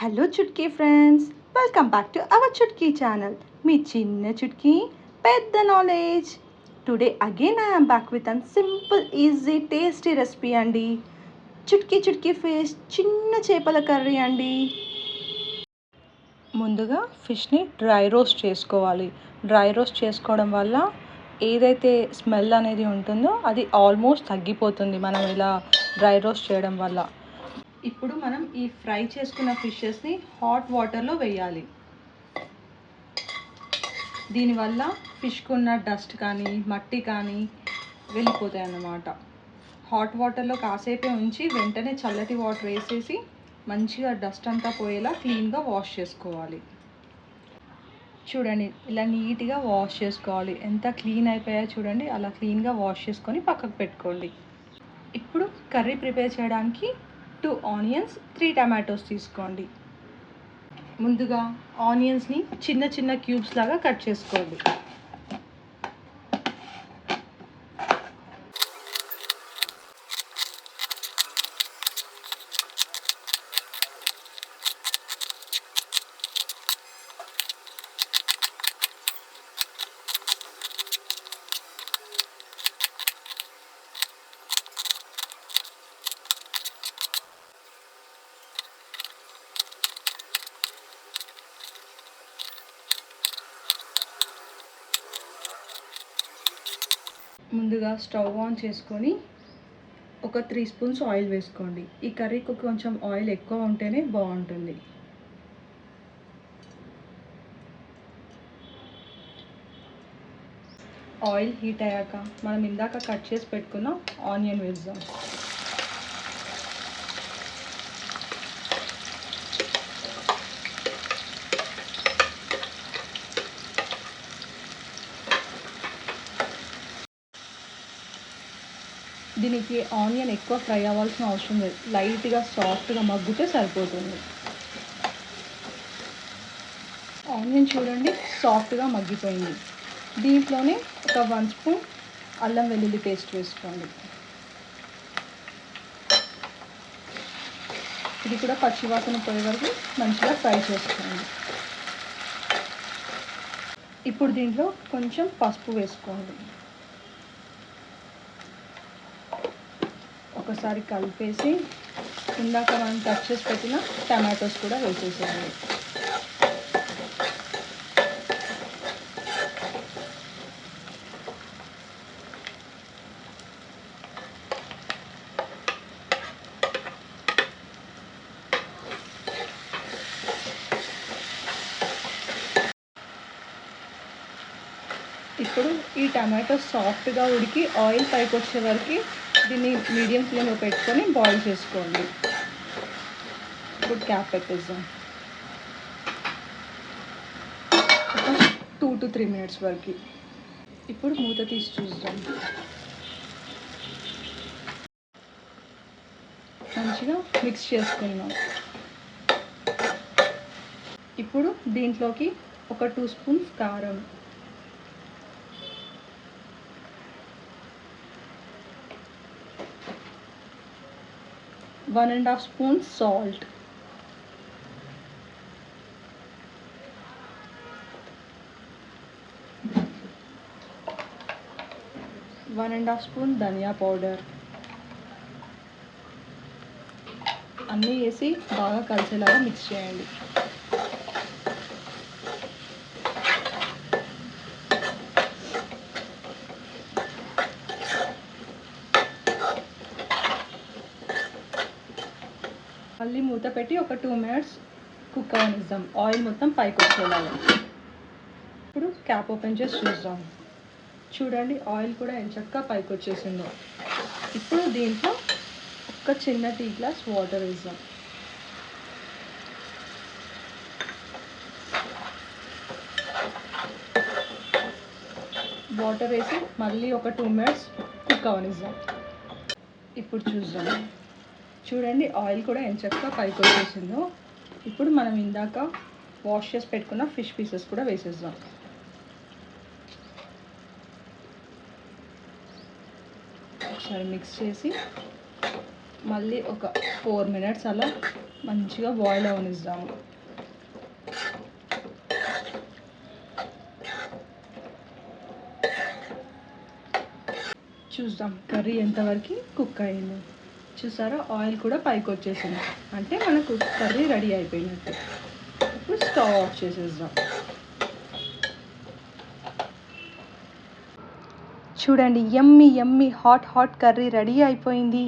Hello Chutki friends, welcome back to our Chutki channel. మీ చిన్న చుట్కీ పెద్ద knowledge. Today again I am back with an simple easy tasty recipe అండి. Chutki fish చిన్న చేపల curry అండి. ముందుగా ఫిష్ని డ్రై రోస్ట్ చేసుకోవాలి. డ్రై రోస్ట్ చేసుకోవడం వల్ల ఏదైతే స్మెల్ అనేది ఉంటుందో అది ఆల్మోస్ట్ తగ్గిపోతుంది మనం ఇలా డ్రై రోస్ట్ చేయడం వల్ల. ఇప్పుడు మనం ఈ ఫ్రై చేసుకున్న ఫిషెస్ని హాట్ వాటర్లో వేయాలి. దీనివల్ల ఫిష్కు ఉన్న డస్ట్ కానీ మట్టి కానీ వెళ్ళిపోతాయి అన్నమాట. హాట్ వాటర్లో కాసేపే ఉంచి వెంటనే చల్లటి వాటర్ వేసేసి మంచిగా డస్ట్ అంతా పోయేలా క్లీన్గా వాష్ చేసుకోవాలి. చూడండి, ఇలా నీట్గా వాష్ చేసుకోవాలి. ఎంత క్లీన్ అయిపోయా చూడండి. అలా క్లీన్గా వాష్ చేసుకొని పక్కకు పెట్టుకోండి. ఇప్పుడు కర్రీ ప్రిపేర్ చేయడానికి 2 ఆనియన్స్, 3 టమాటోస్ తీసుకోండి. ముందుగా ఆనియన్స్ని చిన్న చిన్న క్యూబ్స్ లాగా కట్ చేసుకోండి. ముందుగా స్టవ్ ఆన్ చేసుకొని ఒక 3 స్పూన్స్ ఆయిల్ వేసుకోండి. ఈ కర్రీకి కొంచెం ఆయిల్ ఎక్కువ ఉంటేనే బాగుంటుంది. ఆయిల్ హీట్ అయ్యాక మనం ఇందాక కట్ చేసి పెట్టుకున్న ఆనియన్ వేద్దాం. దీనికి ఆనియన్ ఎక్కువ ఫ్రై అవ్వాల్సిన అవసరం లేదు. లైట్గా సాఫ్ట్గా మగ్గితే సరిపోతుంది. ఆనియన్ చూడండి సాఫ్ట్గా మగ్గిపోయింది. దీంట్లోనే ఒక 1 స్పూన్ అల్లం వెల్లుల్లి పేస్ట్ వేసుకోండి. ఇది కూడా పచ్చివాసన పోయే వరకు మంచిగా ఫ్రై చేసుకోండి. ఇప్పుడు దీంట్లో కొంచెం పసుపు వేసుకోండి. ఒకసారి కలిపేసి ఇందాక మనం కట్ చేసి పెట్టిన టమాటోస్ కూడా వేసేసేయండి. ఇప్పుడు ఈ టమాటో సాఫ్ట్గా ఉడికి ఆయిల్ పైకి వచ్చే వరకు దీన్ని మీడియం ఫ్లేమ్లో పెట్టుకొని బాయిల్ చేసుకోండి. ఇప్పుడు క్యాప్ పెట్టేద్దాం. ఒక 2 to 3 మినిట్స్ వరకు. ఇప్పుడు మూత తీసి చూద్దాం. మంచిగా మిక్స్ చేసుకుందాం. ఇప్పుడు దీంట్లోకి ఒక 2 స్పూన్స్ కారం, 1.5 స్పూన్స్ సాల్ట్, 1.5 స్పూన్ ధనియా పౌడర్ అన్నీ వేసి బాగా కలిసేలాగా మిక్స్ చేయండి. మళ్ళీ మూత పెట్టి ఒక 2 మినిట్స్ కుక్ అవనిద్దాం. ఆయిల్ మొత్తం పైకి వచ్చేలాగా. ఇప్పుడు క్యాప్ ఓపెన్ చేసి చూద్దాం. చూడండి, ఆయిల్ కూడా ఎంచక్కా పైకి వచ్చేసిందో. ఇప్పుడు దీంట్లో ఒక చిన్న టీ గ్లాస్ వాటర్ వేద్దాం. వాటర్ వేసి మళ్ళీ ఒక 2 మినిట్స్ కుక్ అవనిద్దాం. ఇప్పుడు చూద్దాం. చూడండి, ఆయిల్ కూడా ఎంచక్కా పైకి వచ్చేసిందో. ఇప్పుడు మనం ఇందాక వాష్ చేసి పెట్టుకున్న ఫిష్ పీసెస్ కూడా వేసేద్దాం. ఒకసారి మిక్స్ చేసి మళ్ళీ ఒక 4 మినిట్స్ అలా మంచిగా బాయిల్ అవనిద్దాము. చూద్దాం కర్రీ ఎంతవరకు కుక్ అయింది. చూసారా, ఆయిల్ కూడా పైకి వచ్చేసింది, అంటే మనకు కర్రీ రెడీ అయిపోయినట్టు. ఇప్పుడు స్టవ్ ఆఫ్ చేసేద్దాం. చూడండి, యమ్మీ యమ్మీ హాట్ కర్రీ రెడీ అయిపోయింది.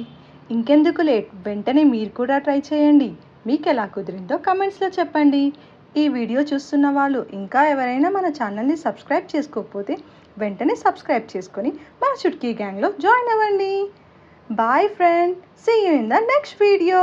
ఇంకెందుకు లేట్, వెంటనే మీరు కూడా ట్రై చేయండి. మీకు ఎలా కుదిరిందో కమెంట్స్లో చెప్పండి. ఈ వీడియో చూస్తున్న వాళ్ళు ఇంకా ఎవరైనా మన ఛానల్ని సబ్స్క్రైబ్ చేసుకోకపోతే వెంటనే సబ్స్క్రైబ్ చేసుకొని మన చుట్కీ గ్యాంగ్లో జాయిన్ అవ్వండి. Bye friend, see you in the next video.